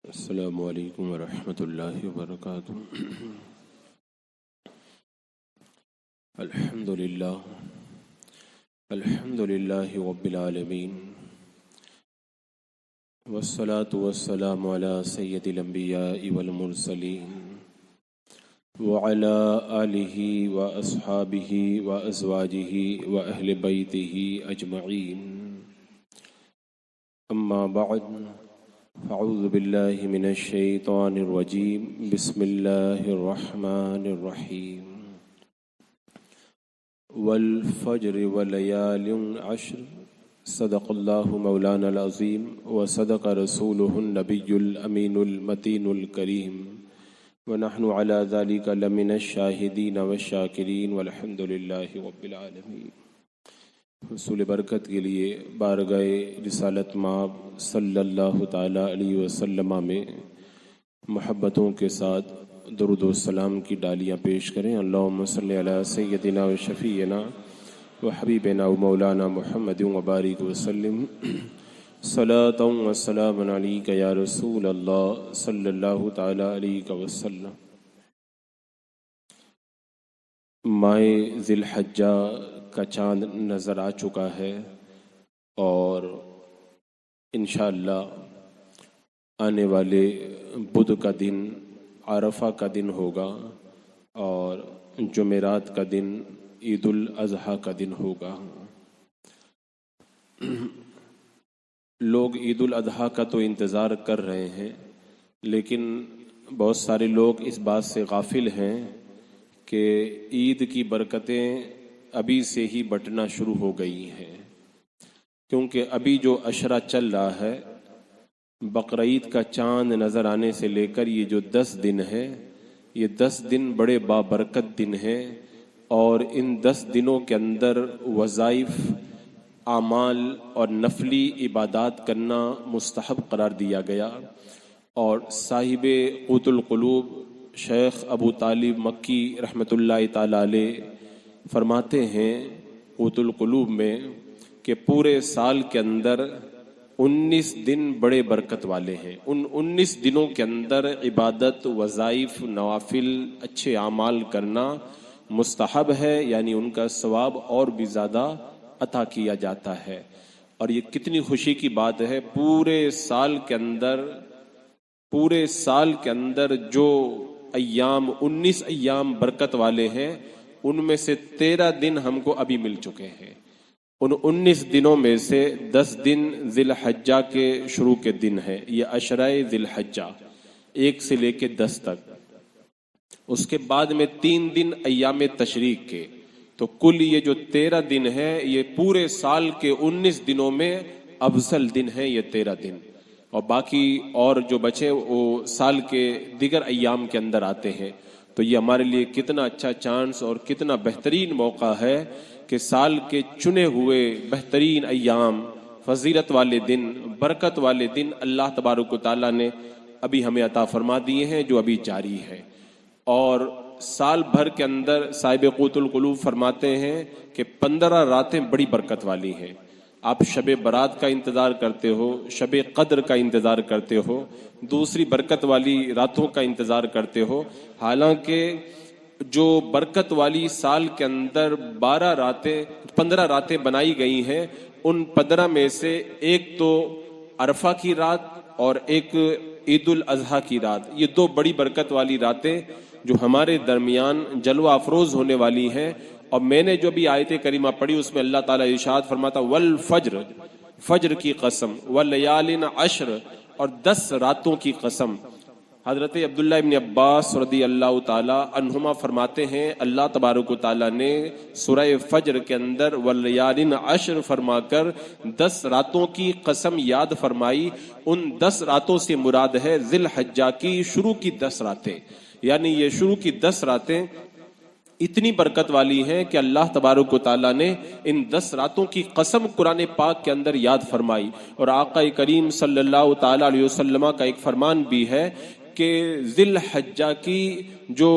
السلام علیکم ورحمۃ اللہ وبرکاتہ۔ الحمد للہ رب العالمین، والصلاة والسلام علی سید الانبیاء والمرسلین وعلی آلہ واصحابہ وازواجہ واہل بیتہ اجمعین، اما بعد فاعوذ باللہ من الشیطان الرجیم، بسم اللہ الرحمن الرحیم۔ والفجر وليال عشر، صدق اللہ مولانا العظیم وصدق رسولہ النبی الامین المتین الکریم، ونحن على ذلك لمن الشاہدین والشاکرین، والحمد للہ رب العالمین۔ حصول برکت کے لیے بارگاہ رسالت مآب صلی اللہ تعالی علیہ وسلم میں محبتوں کے ساتھ درود و سلام کی ڈالیاں پیش کریں۔ اللہم صلی علی سیدنا و شفیعنا و حبیبنا و مولانا محمد وبارک وسلم، صلاۃ و سلام علیک یا رسول اللہ صلی اللہ تعالی علیہ وسلم۔ ماہ ذی الحجہ کا چاند نظر آ چکا ہے اور انشاءاللہ آنے والے بدھ کا دن عرفہ کا دن ہوگا اور جمعرات کا دن عید الاضحیٰ کا دن ہوگا۔ لوگ عید الاضحیٰ کا تو انتظار کر رہے ہیں، لیکن بہت سارے لوگ اس بات سے غافل ہیں کہ عید کی برکتیں ابھی سے ہی بٹنا شروع ہو گئی ہیں، کیونکہ ابھی جو عشرہ چل رہا ہے، بقرعید کا چاند نظر آنے سے لے کر یہ جو 10 دن ہے، یہ 10 دن بڑے بابرکت دن ہیں، اور ان 10 دنوں کے اندر وظائف، اعمال اور نفلی عبادات کرنا مستحب قرار دیا گیا۔ اور صاحب قوت القلوب شیخ ابو طالب مکی رحمۃ اللہ تعالی علیہ فرماتے ہیں قوت القلوب میں کہ پورے سال کے اندر 19 دن بڑے برکت والے ہیں۔ ان 19 دنوں کے اندر عبادت، وظائف، نوافل، اچھے اعمال کرنا مستحب ہے، یعنی ان کا ثواب اور بھی زیادہ عطا کیا جاتا ہے۔ اور یہ کتنی خوشی کی بات ہے، پورے سال کے اندر جو ایام 19 ایام برکت والے ہیں، ان میں سے 13 دن ہم کو ابھی مل چکے ہیں۔ ان 19 دنوں میں سے 10 دن ذی الحجہ کے شروع کے دن ہیں، یہ عشرہ ذی الحجہ 1 سے لے کے 10 تک۔ اس کے بعد میں 3 دن ایام تشریق کے، تو کل یہ جو 13 دن ہیں، یہ پورے سال کے 19 دنوں میں افضل دن ہیں یہ 13 دن، اور باقی اور جو بچے وہ سال کے دیگر ایام کے اندر آتے ہیں۔ تو یہ ہمارے لیے کتنا اچھا چانس اور کتنا بہترین موقع ہے کہ سال کے چنے ہوئے بہترین ایام، فضیلت والے دن، برکت والے دن اللہ تبارک و تعالیٰ نے ابھی ہمیں عطا فرما دیے ہیں، جو ابھی جاری ہے۔ اور سال بھر کے اندر صاحب قوت القلوب فرماتے ہیں کہ 15 راتیں بڑی برکت والی ہیں۔ آپ شب برات کا انتظار کرتے ہو، شب قدر کا انتظار کرتے ہو، دوسری برکت والی راتوں کا انتظار کرتے ہو، حالانکہ جو برکت والی سال کے اندر 15 راتیں بنائی گئی ہیں، ان 15 میں سے ایک تو عرفہ کی رات اور ایک عید الاضحیٰ کی رات، یہ 2 بڑی برکت والی راتیں جو ہمارے درمیان جلوہ افروز ہونے والی ہیں۔ اور میں نے جو بھی آیت کریمہ پڑھی اس میں اللہ تعالیٰ ارشاد فرماتا والفجر، فجر کی قسم، ولیال عشر، اور 10 راتوں کی قسم۔ حضرت عبداللہ ابن عباس رضی اللہ تعالی عنہما فرماتے ہیں اللہ تبارک و تعالیٰ نے سورہ فجر کے اندر ولیال عشر فرما کر 10 راتوں کی قسم یاد فرمائی۔ ان 10 راتوں سے مراد ہے ذی الحجہ کی شروع کی 10 راتیں، یعنی یہ شروع کی 10 راتیں اتنی برکت والی ہیں کہ اللہ تبارک و تعالیٰ نے ان 10 راتوں کی قسم قرآن پاک کے اندر یاد فرمائی۔ اور آقا کریم صلی اللہ تعالیٰ علیہ وسلم کا ایک فرمان بھی ہے کہ ذی الحجہ کی جو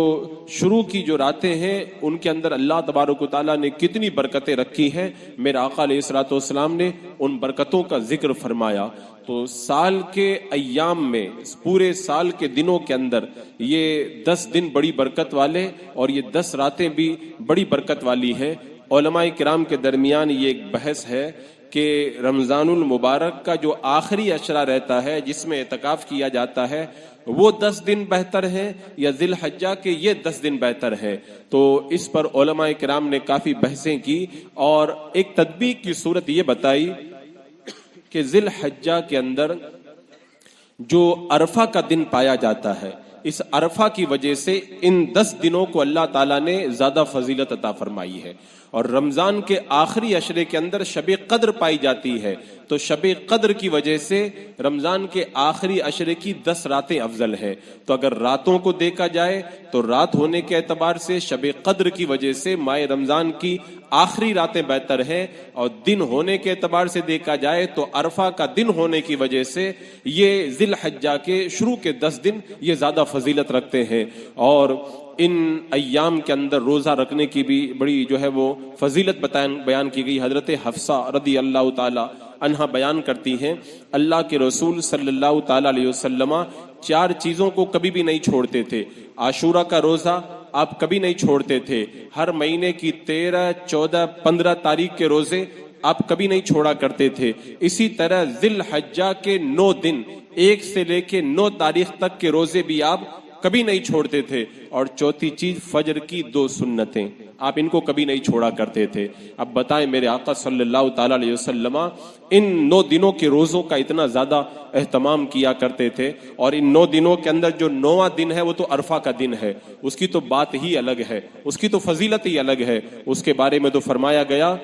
شروع کی جو راتیں ہیں ان کے اندر اللہ تبارک و تعالیٰ نے کتنی برکتیں رکھی ہیں. میرے آقا علیہ الصلوۃ والسلام نے ان برکتوں کا ذکر فرمایا. تو سال کے ایام میں پورے سال کے دنوں کے اندر یہ 10 دن بڑی برکت والے اور یہ 10 راتیں بھی بڑی برکت والی ہیں. علماء کرام کے درمیان یہ ایک بحث ہے کہ رمضان المبارک کا جو آخری عشرہ رہتا ہے جس میں اعتکاف کیا جاتا ہے وہ 10 دن بہتر ہے یا ذی الحجہ کے یہ 10 دن بہتر ہے. تو اس پر علماء کرام نے کافی بحثیں کی اور ایک تطبیق کی صورت یہ بتائی کہ ذی الحجہ کے اندر جو عرفہ کا دن پایا جاتا ہے اس عرفہ کی وجہ سے ان 10 دنوں کو اللہ تعالیٰ نے زیادہ فضیلت عطا فرمائی ہے. اور رمضان کے آخری عشرے کے اندر شب قدر پائی جاتی ہے تو شب قدر کی وجہ سے رمضان کے آخری عشرے کی 10 راتیں افضل ہے. تو اگر راتوں کو دیکھا جائے تو رات ہونے کے اعتبار سے شب قدر کی وجہ سے ماہ رمضان کی آخری راتیں بہتر ہیں اور دن ہونے کے اعتبار سے دیکھا جائے تو عرفہ کا دن ہونے کی وجہ سے یہ ذی الحجہ کے شروع کے 10 دن یہ زیادہ فضیلت رکھتے ہیں. اور ان ایام کے اندر روزہ رکھنے کی بھی بڑی جو ہے وہ فضیلت بیان کی گئی. حضرت حفصہ رضی اللہ تعالی عنہا بیان کرتی ہیں اللہ کے رسول صلی اللہ تعالی علیہ وسلم 4 چیزوں کو کبھی بھی نہیں چھوڑتے تھے. عاشورہ کا روزہ آپ کبھی نہیں چھوڑتے تھے. ہر مہینے کی 13, 14, 15 تاریخ کے روزے آپ کبھی نہیں چھوڑا کرتے تھے. اسی طرح ذی الحجہ کے 9 دن 1 سے لے کے 9 تاریخ تک کے روزے بھی آپ کبھی نہیں چھوڑتے تھے. اور چوتھی چیز فجر کی 2 سنتیں آپ ان کو کبھی نہیں چھوڑا کرتے تھے. اب بتائیں میرے آقا صلی اللہ تعالی علیہ وسلم ان 9 دنوں کے روزوں کا اتنا زیادہ اہتمام کیا کرتے تھے اور ان 9 دنوں کے اندر جو 9واں دن ہے وہ تو عرفہ کا دن ہے. اس کی تو بات ہی الگ ہے, اس کی تو فضیلت ہی الگ ہے. اس کے بارے میں تو فرمایا گیا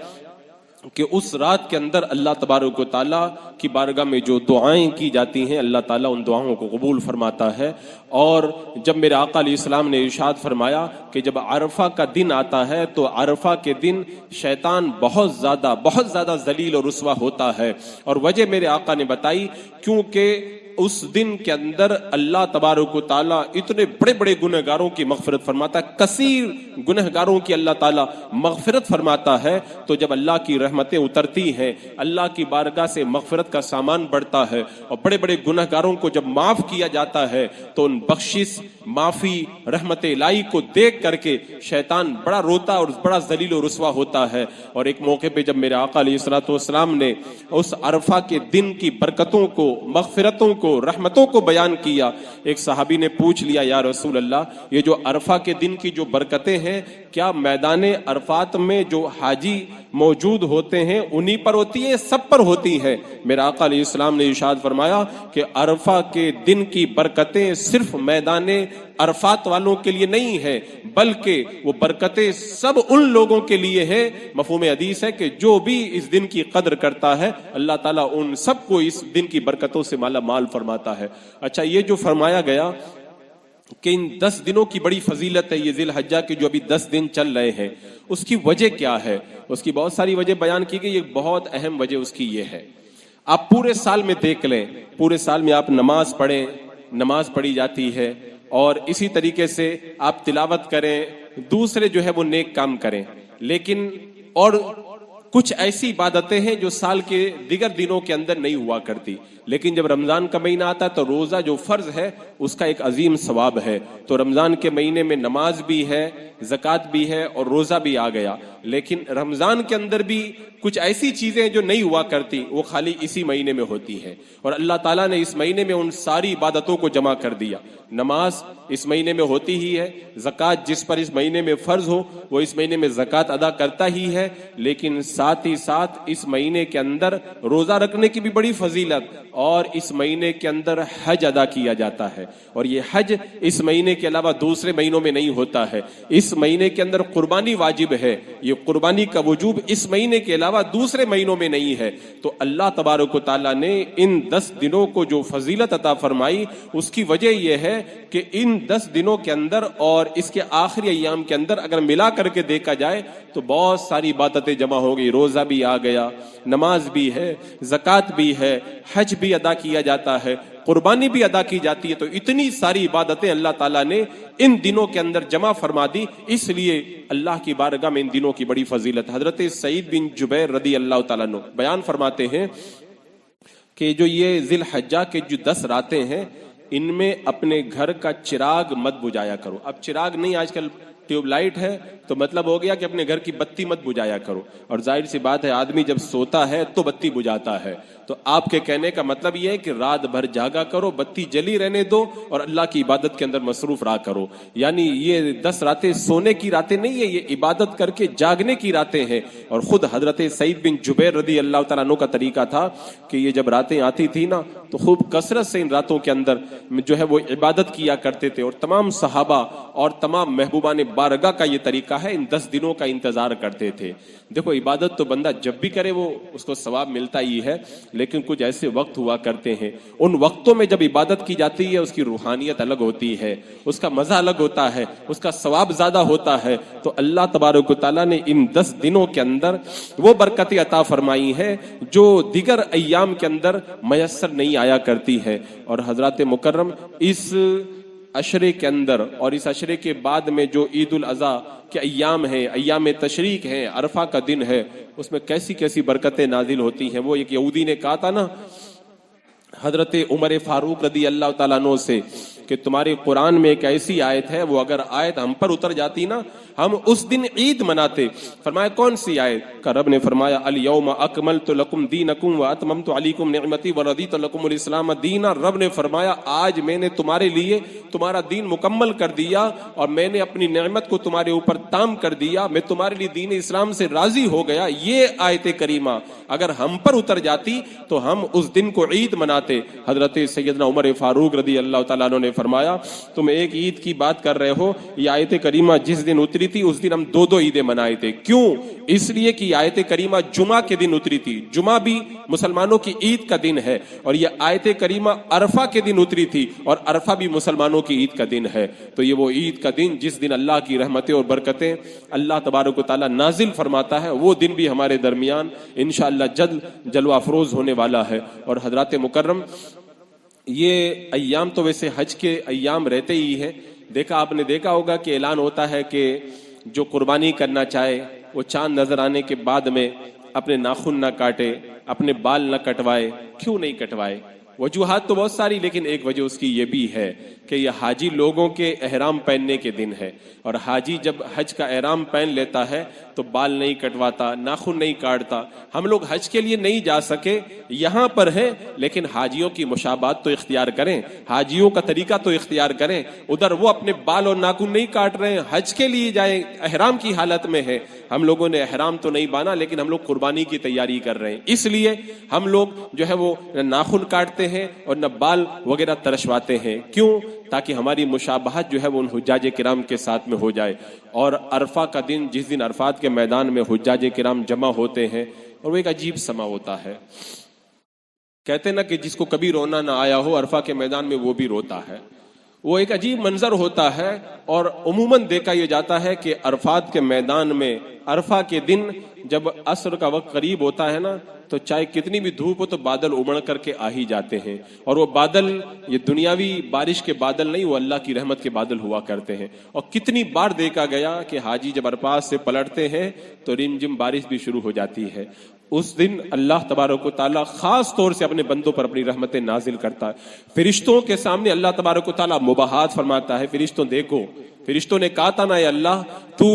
کہ اس رات کے اندر اللہ تبارک و تعالیٰ کی بارگاہ میں جو دعائیں کی جاتی ہیں اللہ تعالیٰ ان دعاؤں کو قبول فرماتا ہے. اور جب میرے آقا علیہ السلام نے ارشاد فرمایا کہ جب عرفہ کا دن آتا ہے تو عرفہ کے دن شیطان بہت زیادہ ذلیل اور رسوا ہوتا ہے. اور وجہ میرے آقا نے بتائی کیونکہ اس دن کے اندر اللہ تبارک و تعالیٰ اتنے بڑے بڑے گنہگاروں کی مغفرت فرماتا ہے, کثیر گنہگاروں کی اللہ تعالیٰ مغفرت فرماتا ہے. تو جب اللہ کی رحمتیں اترتی ہیں اللہ کی بارگاہ سے مغفرت کا سامان بڑھتا ہے اور بڑے بڑے گنہگاروں کو جب معاف کیا جاتا ہے تو ان بخشش معافی رحمت الہی کو دیکھ کر کے شیطان بڑا روتا اور بڑا ذلیل و رسوا ہوتا ہے. اور ایک موقع پہ جب میرے آقا علیہ الصلوۃ والسلام نے اس عرفہ کے دن کی برکتوں کو مغفرتوں کو رحمتوں کو بیان کیا, ایک صحابی نے پوچھ لیا یا رسول اللہ یہ جو عرفہ کے دن کی جو برکتیں ہیں کیا میدان عرفات میں جو حاجی موجود ہوتے ہیں انہی پر ہوتی ہیں سب پر ہوتی ہیں؟ میرا آقا علیہ السلام نے ارشاد فرمایا کہ عرفہ کے دن کی برکتیں صرف میدان عرفات والوں کے لیے نہیں ہے بلکہ وہ برکتیں سب ان لوگوں کے لیے ہے. مفہوم حدیث ہے کہ جو بھی اس دن کی قدر کرتا ہے اللہ تعالیٰ ان سب کو اس دن کی برکتوں سے مالا مال فرماتا ہے. اچھا یہ جو فرمایا گیا کہ ان 10 دنوں کی بڑی فضیلت ہے, یہ ذی الحجہ کے جو ابھی 10 دن چل رہے ہیں اس کی وجہ کیا ہے؟ اس کی بہت ساری وجہ بیان کی گئی. ایک بہت اہم وجہ اس کی یہ ہے, آپ پورے سال میں دیکھ لیں, پورے سال میں آپ نماز پڑھیں, نماز پڑھی جاتی ہے اور اسی طریقے سے آپ تلاوت کریں, دوسرے جو ہے وہ نیک کام کریں, لیکن اور کچھ ایسی عبادتیں ہیں جو سال کے دیگر دنوں کے اندر نہیں ہوا کرتی, لیکن جب رمضان کا مہینہ آتا ہے تو روزہ جو فرض ہے اس کا ایک عظیم ثواب ہے. تو رمضان کے مہینے میں نماز بھی ہے, زکوٰۃ بھی ہے اور روزہ بھی آ گیا, لیکن رمضان کے اندر بھی کچھ ایسی چیزیں جو نہیں ہوا کرتی وہ خالی اسی مہینے میں ہوتی ہے. اور اللہ تعالیٰ نے اس مہینے میں ان ساری عبادتوں کو جمع کر دیا. نماز اس مہینے میں ہوتی ہی ہے, زکوٰۃ جس پر اس مہینے میں فرض ہو وہ اس مہینے میں زکوٰۃ ادا کرتا ہی ہے, لیکن ساتھ ہی ساتھ اس مہینے کے اندر روزہ رکھنے کی بھی بڑی فضیلت اور اس مہینے کے اندر حج ادا کیا جاتا ہے. اور یہ حج اس مہینے کے علاوہ دوسرے مہینوں میں نہیں ہوتا ہے. اس مہینے کے اندر قربانی واجب ہے, یہ قربانی کا وجوب اس مہینے کے علاوہ دوسرے مہینوں میں نہیں ہے. تو اللہ تبارک و تعالیٰ نے ان 10 دنوں کو جو فضیلت عطا فرمائی اس کی وجہ یہ ہے کہ ان 10 دنوں کے اندر اور اس کے آخری ایام کے اندر اگر ملا کر کے دیکھا جائے تو بہت ساری عبادتیں جمع ہو گئی. روزہ بھی آ گیا, نماز بھی ہے, زکوٰۃ بھی ہے, حج بھی ادا کیا جاتا ہے, قربانی بھی ادا کی جاتی ہے. تو اتنی ساری عبادتیں اللہ تعالیٰ نے ان دنوں کے اندر جمع فرما دی. اس لیے اللہ کی بارگاہ میں ان دنوں کی بڑی فضیلت. حضرت سعید بن جبیر رضی اللہ تعالیٰ عنہ بیان فرماتے ہیں کہ جو یہ ذی الحجہ کے جو 10 راتیں ہیں ان میں اپنے گھر کا چراغ مت بجھایا کرو. اب چراغ نہیں، آج کل ٹیوب لائٹ ہے تو مطلب ہو گیا کہ اپنے گھر کی بتی مت بجھایا کرو. اور ظاہر سی بات ہے آدمی جب سوتا ہے تو بتی بجھاتا ہے. تو آپ کے کہنے کا مطلب یہ ہے کہ رات بھر جاگا کرو، بتی جلی رہنے دو اور اللہ کی عبادت کے اندر مصروف رہا کرو. یعنی یہ 10 راتیں سونے کی راتیں نہیں ہے، یہ عبادت کر کے جاگنے کی راتیں ہیں. اور خود حضرت سعید بن جبیر رضی اللہ تعالیٰ عنہ کا طریقہ تھا کہ یہ جب راتیں آتی تھی نا تو خوب کثرت سے ان راتوں کے اندر جو ہے وہ عبادت کیا کرتے تھے. اور تمام صحابہ اور تمام محبوبان بارگاہ کا یہ طریقہ ہے، ان 10 دنوں کا انتظار کرتے تھے. دیکھو عبادت تو بندہ جب بھی کرے وہ اس کو ثواب ملتا ہی ہے، لیکن کچھ ایسے وقت ہوا کرتے ہیں ان وقتوں میں جب عبادت کی جاتی ہے اس کی روحانیت الگ ہوتی ہے، اس کا مزہ الگ ہوتا ہے، اس کا ثواب زیادہ ہوتا ہے. تو اللہ تبارک و تعالیٰ نے ان 10 دنوں کے اندر وہ برکتیں عطا فرمائی ہیں جو دیگر ایام کے اندر میسر نہیں آیا کرتی ہے. اور حضرات مکرم اس عشرے کے اندر اور اس عشرے کے بعد میں جو عید الاضحیٰ کے ایام ہیں، ایام تشریق ہیں، عرفہ کا دن ہے، اس میں کیسی کیسی برکتیں نازل ہوتی ہیں. وہ ایک یہودی نے کہا تھا نا حضرت عمر فاروق رضی اللہ تعالیٰ عنہ سے کہ تمہارے قرآن میں ایک ایسی آیت ہے، وہ اگر آیت ہم پر اتر جاتی نا ہم اس دن عید مناتے. فرمایا کون سی آیت؟ کا رب نے فرمایا الیوم اکملت لکم دینکم واتممت علیکم نعمتی ورضیت لکم الاسلام دینا. رب نے فرمایا آج میں نے تمہارے لیے تمہارا دین مکمل کر دیا اور میں نے اپنی نعمت کو تمہارے اوپر تام کر دیا، میں تمہارے لیے دین اسلام سے راضی ہو گیا. یہ آیت کریمہ اگر ہم پر اتر جاتی تو ہم اس دن کو عید مناتے. حضرت سیدنا عمر فاروق رضی اللہ تعالیٰ عنہ نے فرمایا تم ایک عید کی بات کر رہے ہو، یہ آیت کریمہ جس دن اتری تھی اس دن ہم 2 عیدیں منائے تھے. کیوں؟ اس لیے کہ آیت کریمہ جمعہ کے دن اتری تھی، جمعہ بھی مسلمانوں کی عید کا دن ہے، اور یہ آیت کریمہ عرفہ کے دن اتری تھی اور عرفہ بھی مسلمانوں کی عید کا دن ہے. تو یہ وہ عید کا دن جس دن اللہ کی رحمتیں اور برکتیں اللہ تبارک و تعالی نازل فرماتا ہے، وہ دن بھی ہمارے درمیان انشاءاللہ جلد جلوہ افروز ہونے والا ہے. اور حضرات مکرم یہ ایام تو ویسے حج کے ایام رہتے ہی ہیں. آپ نے دیکھا ہوگا کہ اعلان ہوتا ہے کہ جو قربانی کرنا چاہے وہ چاند نظر آنے کے بعد میں اپنے ناخن نہ کاٹے، اپنے بال نہ کٹوائے. کیوں نہیں کٹوائے؟ وجوہات تو بہت ساری، لیکن ایک وجہ اس کی یہ بھی ہے کہ یہ حاجی لوگوں کے احرام پہننے کے دن ہے، اور حاجی جب حج کا احرام پہن لیتا ہے تو بال نہیں کٹواتا، ناخن نہیں کاٹتا. ہم لوگ حج کے لیے نہیں جا سکے، یہاں پر ہیں، لیکن حاجیوں کی مشابہت تو اختیار کریں، حاجیوں کا طریقہ تو اختیار کریں. ادھر وہ اپنے بال اور ناخن نہیں کاٹ رہے ہیں، حج کے لیے جائیں، احرام کی حالت میں ہے. ہم لوگوں نے احرام تو نہیں بانا لیکن ہم لوگ قربانی کی تیاری کر رہے ہیں، اس لیے ہم لوگ جو ہے وہ ناخن کاٹتے ہیں اور نہ بال وغیرہ ترشواتے ہیں. کیوں؟ تاکہ ہماری مشابہت جو ہے وہ ان حجاج کرام کے ساتھ میں ہو جائے. اور عرفہ کا دن، جس دن عرفات کے میدان میں حجاج کرام جمع ہوتے ہیں، اور وہ ایک عجیب سما ہوتا ہے. کہتے ہیں نا کہ جس کو کبھی رونا نہ آیا ہو عرفہ کے میدان میں وہ بھی روتا ہے. وہ ایک عجیب منظر ہوتا ہے. اور عموماً دیکھا یہ جاتا ہے کہ عرفات کے میدان میں عرفہ کے دن جب عصر کا وقت قریب ہوتا ہے نا تو چاہے کتنی بھی دھوپ ہو تو بادل امڑ کر کے آ ہی جاتے ہیں. اور وہ بادل یہ دنیاوی بارش کے بادل نہیں، وہ اللہ کی رحمت کے بادل ہوا کرتے ہیں. اور کتنی بار دیکھا گیا کہ حاجی جب عرفات سے پلٹتے ہیں تو رم جم بارش بھی شروع ہو جاتی ہے. اس دن اللہ تبارک و تعالیٰ خاص طور سے اپنے بندوں پر اپنی رحمتیں نازل کرتا ہے. فرشتوں کے سامنے اللہ تبارک و تعالیٰ مباحثات فرماتا ہے. فرشتوں دیکھو، فرشتوں نے کہا تھا نا اے اللہ تو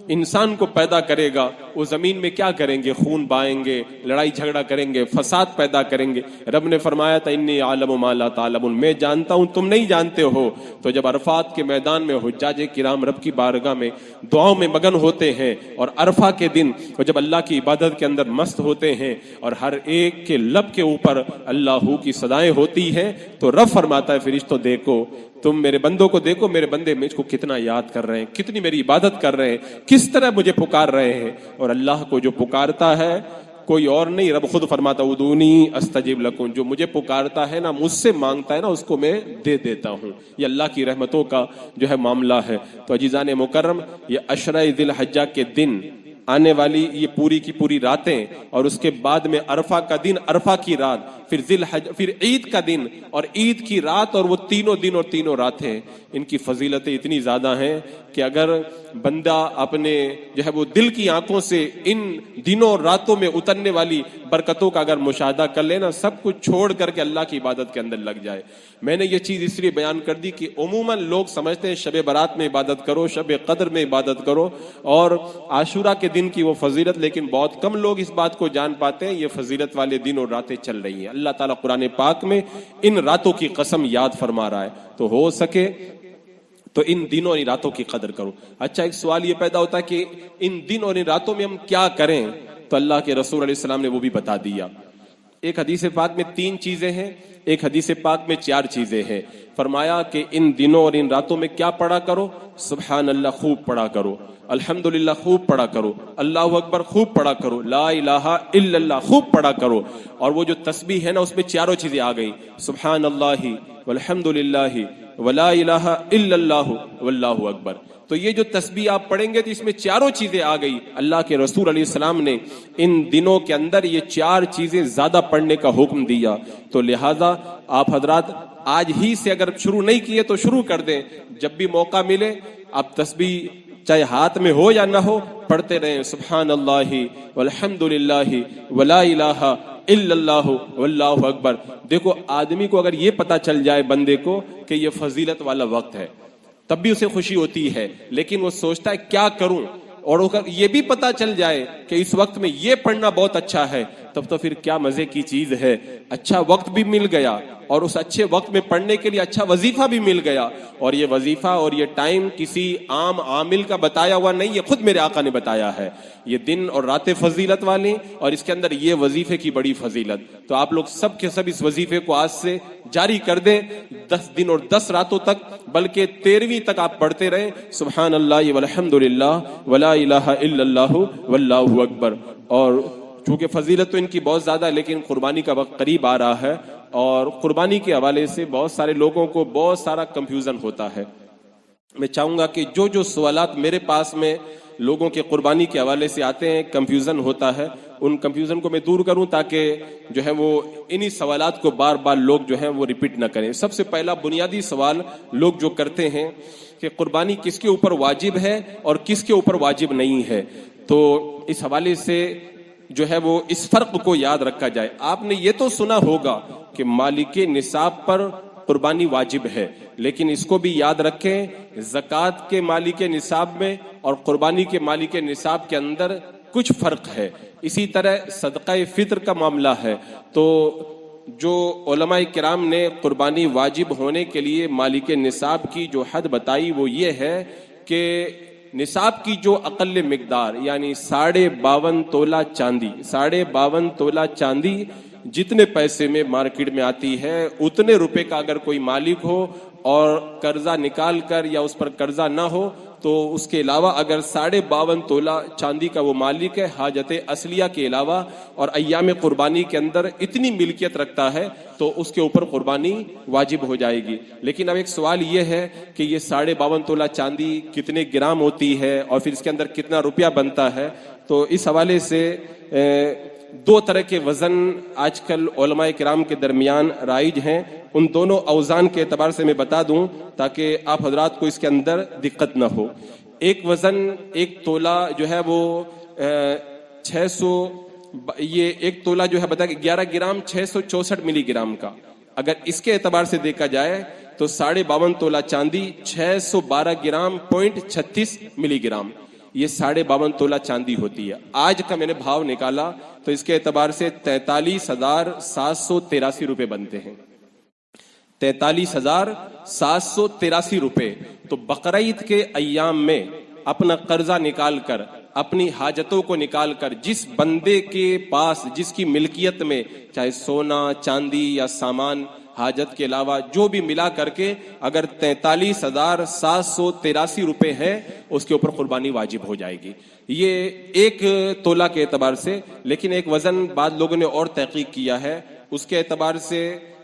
انسان کو پیدا کرے گا، وہ زمین میں کیا کریں گے؟ خون بہائیں گے، لڑائی جھگڑا کریں گے، فساد پیدا کریں گے. رب نے فرمایا تھا انی عالم ما لا تعلمون، میں جانتا ہوں تم نہیں جانتے ہو. تو جب عرفات کے میدان میں حجاج کرام رب کی بارگاہ میں دعاؤں میں مگن ہوتے ہیں اور عرفہ کے دن وہ جب اللہ کی عبادت کے اندر مست ہوتے ہیں اور ہر ایک کے لب کے اوپر اللہ کی صدائیں ہوتی ہیں، تو رب فرماتا ہے فرشتوں دیکھو، تم میرے بندوں کو دیکھو، میرے بندے مجھ کو کتنا یاد کر رہے ہیں، کتنی میری عبادت کر رہے ہیں، کس طرح مجھے پکار رہے ہیں. اور اللہ کو جو پکارتا ہے کوئی اور نہیں، رب خود فرماتا ادعونی استجب لکم، جو مجھے پکارتا ہے نا، مجھ سے مانگتا ہے نا، اس کو میں دے دیتا ہوں. یہ اللہ کی رحمتوں کا جو ہے معاملہ ہے. تو عزیزان مکرم، یہ عشرہ ذی الحجہ کے دن آنے والی یہ پوری کی پوری راتیں، اور اس کے بعد میں عرفہ کا دن، عرفہ کی رات، پھر ذی الحج، پھر عید کا دن اور عید کی رات، اور وہ تینوں دن اور تینوں راتیں، ان کی فضیلتیں اتنی زیادہ ہیں کہ اگر بندہ اپنے جو ہے وہ دل کی آنکھوں سے ان دنوں اور راتوں میں اترنے والی برکتوں کا اگر مشاہدہ کر لینا، سب کچھ چھوڑ کر کے اللہ کی عبادت کے اندر لگ جائے۔ میں نے یہ چیز اس لیے بیان کر دی کہ عموماً لوگ سمجھتے ہیں شب برات میں عبادت کرو، شب قدر میں عبادت کرو اور عاشورہ کے دن کی وہ فضیلت، لیکن بہت کم لوگ اس بات کو جان پاتے ہیں یہ فضیلت والے دن اور راتیں چل رہی ہیں۔ اللہ تعالیٰ قرآن پاک میں ان راتوں کی قسم یاد فرما رہا ہے، تو ہو سکے تو ان دنوں اور ان راتوں کی قدر کرو۔ اچھا، ایک سوال یہ پیدا ہوتا ہے کہ ان دن اور ان راتوں میں ہم کیا کریں؟ تو اللہ کے رسول علیہ السلام نے وہ بھی بتا دیا۔ ایک حدیث پاک میں 3 چیزیں ہیں، ایک حدیث پاک میں 4 چیزیں ہیں۔ فرمایا کہ ان دنوں اور ان راتوں میں کیا پڑھا کرو؟ سبحان اللہ خوب پڑھا کرو، الحمدللہ خوب پڑھا کرو، اللہ اکبر خوب پڑھا کرو، لا الہ الا اللہ خوب پڑھا کرو۔ اور وہ جو تسبیح ہے نا، اس میں 4 چیزیں آ گئی، سبحان اللہ والحمدللہ ولا الہ الا اللہ واللہ اکبر۔ تو یہ جو تسبیح آپ پڑھیں گے تو اس میں 4 چیزیں آ گئی۔ اللہ کے رسول علیہ السلام نے ان دنوں کے اندر یہ 4 چیزیں زیادہ پڑھنے کا حکم دیا، تو لہذا آپ حضرات آج ہی سے اگر شروع نہیں کیے تو شروع کر دیں، جب بھی موقع ملے آپ تسبیح چاہے ہاتھ میں ہو یا نہ ہو پڑھتے رہیں، سبحان اللہ والحمدللہ ولا الہ الا اللہ واللہ اکبر۔ دیکھو آدمی کو اگر یہ پتا چل جائے بندے کو کہ یہ فضیلت والا وقت ہے، تب بھی اسے خوشی ہوتی ہے، لیکن وہ سوچتا ہے کیا کروں، اور یہ بھی پتا چل جائے کہ اس وقت میں یہ پڑھنا بہت اچھا ہے، تب تو پھر کیا مزے کی چیز ہے۔ اچھا وقت بھی مل گیا اور اس اچھے وقت میں پڑھنے کے لیے اچھا وظیفہ بھی مل گیا، اور یہ وظیفہ اور یہ ٹائم کسی عام عامل کا بتایا ہوا نہیں، یہ خود میرے آقا نے بتایا ہے۔ یہ دن اور راتیں فضیلت والی، اور اس کے اندر یہ وظیفے کی بڑی فضیلت۔ تو آپ لوگ سب کے سب اس وظیفے کو آج سے جاری کر دیں، 10 دن اور 10 راتوں تک، بلکہ 13ویں تک آپ پڑھتے رہیں، سبحان اللہ والحمدللہ ولا الہ الا اللہ واللہ اکبر۔ اور چونکہ فضیلت تو ان کی بہت زیادہ ہے، لیکن قربانی کا وقت قریب آ رہا ہے، اور قربانی کے حوالے سے بہت سارے لوگوں کو بہت سارا کنفیوژن ہوتا ہے۔ میں چاہوں گا کہ جو سوالات میرے پاس میں لوگوں کے قربانی کے حوالے سے آتے ہیں، کنفیوژن ہوتا ہے، ان کنفیوژن کو میں دور کروں تاکہ جو ہے وہ انہی سوالات کو بار بار لوگ جو ہیں وہ ریپیٹ نہ کریں۔ سب سے پہلا بنیادی سوال لوگ جو کرتے ہیں کہ قربانی کس کے اوپر واجب ہے اور کس کے اوپر واجب نہیں ہے، تو اس حوالے سے جو ہے وہ اس فرق کو یاد رکھا جائے۔ آپ نے یہ تو سنا ہوگا کہ مالک نصاب پر قربانی واجب ہے، لیکن اس کو بھی یاد رکھیں زکوٰۃ کے مالک نصاب میں اور قربانی کے مالک نصاب کے اندر کچھ فرق ہے۔ اسی طرح صدقہ فطر کا معاملہ ہے، تو جو علماء کرام نے قربانی واجب ہونے کے لیے مالک نصاب کی جو حد بتائی وہ یہ ہے کہ نصاب کی جو اقل مقدار یعنی 52.5 تولہ چاندی، 52.5 تولہ چاندی جتنے پیسے میں مارکیٹ میں آتی ہے، اتنے روپے کا اگر کوئی مالک ہو اور قرضہ نکال کر یا اس پر قرضہ نہ ہو تو اس کے علاوہ اگر 52.5 تولہ چاندی کا وہ مالک ہے حاجت اصلیہ کے علاوہ اور ایام قربانی کے اندر اتنی ملکیت رکھتا ہے تو اس کے اوپر قربانی واجب ہو جائے گی۔ لیکن اب ایک سوال یہ ہے کہ یہ 52.5 تولہ چاندی کتنے گرام ہوتی ہے اور پھر اس کے اندر کتنا روپیہ بنتا ہے، تو اس حوالے سے 2 طرح کے وزن آج کل علماء کرام کے درمیان رائج ہیں۔ ان دونوں اوزان کے اعتبار سے میں بتا دوں تاکہ آپ حضرات کو اس کے اندر دقت نہ ہو۔ ایک وزن 1 تولہ جو ہے وہ 600، یہ 1 تولہ جو ہے بتا کہ 11 گرام 664 ملی گرام کا، اگر اس کے اعتبار سے دیکھا جائے تو 52.5 تولہ چاندی 612 گرام 0.36 ملی گرام، یہ 52.5 تولہ چاندی ہوتی ہے۔ آج کا میں نے بھاؤ نکالا تو اس کے اعتبار سے 43,783 روپے بنتے ہیں، 43,783 روپے۔ تو بقرعید کے ایام میں اپنا قرضہ نکال کر، اپنی حاجتوں کو نکال کر، جس بندے کے پاس جس کی ملکیت میں چاہے سونا چاندی یا سامان حاجت کے علاوہ جو بھی ملا کر کے اگر 43,783 روپے ہے اس کے اوپر قربانی واجب ہو جائے گی، یہ 1 تولہ کے اعتبار سے۔ لیکن ایک وزن بعض لوگوں نے اور تحقیق کیا ہے، اس کے اعتبار سے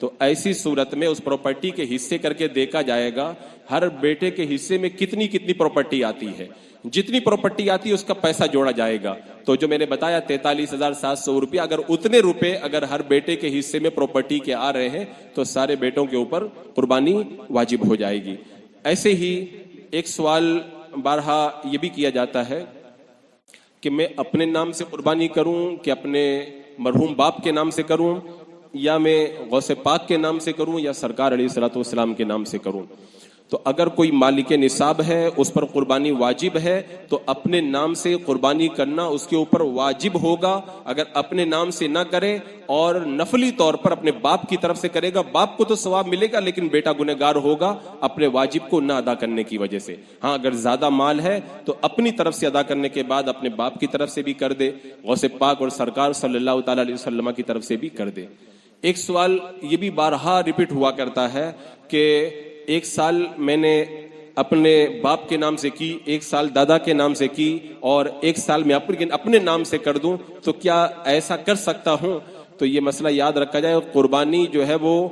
تو ایسی صورت میں اس پراپرٹی کے حصے کر کے دیکھا جائے گا ہر بیٹے کے حصے میں کتنی کتنی پراپرٹی آتی ہے، جتنی پراپرٹی آتی ہے اس کا پیسہ جوڑا جائے گا. تو جو میں نے بتایا 43,700 روپیہ، اگر اتنے روپے اگر ہر بیٹے کے حصے میں پراپرٹی کے آ رہے ہیں تو سارے بیٹوں کے اوپر قربانی واجب ہو جائے گی. ایسے ہی ایک سوال بارہا یہ بھی کیا جاتا ہے کہ میں اپنے نام سے قربانی کروں کہ اپنے مرحوم باپ کے نام سے کروں، یا میں غوث پاک کے نام سے کروں، یا سرکار علیہ الصلوۃ والسلام کے نام سے کروں. تو اگر کوئی مالک نصاب ہے اس پر قربانی واجب ہے تو اپنے نام سے قربانی کرنا اس کے اوپر واجب ہوگا. اگر اپنے نام سے نہ کرے اور نفلی طور پر اپنے باپ کی طرف سے کرے گا، باپ کو تو ثواب ملے گا لیکن بیٹا گنہگار ہوگا اپنے واجب کو نہ ادا کرنے کی وجہ سے. ہاں اگر زیادہ مال ہے تو اپنی طرف سے ادا کرنے کے بعد اپنے باپ کی طرف سے بھی کر دے، غوث پاک اور سرکار صلی اللہ تعالی علیہ وسلم کی طرف سے بھی کر دے. ایک سوال یہ بھی بارہا ریپیٹ ہوا کرتا ہے کہ ایک سال میں نے اپنے باپ کے نام سے کی، ایک سال دادا کے نام سے کی، اور ایک سال میں اپنے نام سے کر دوں تو کیا ایسا کر سکتا ہوں؟ تو یہ مسئلہ یاد رکھا جائے، قربانی جو ہے وہ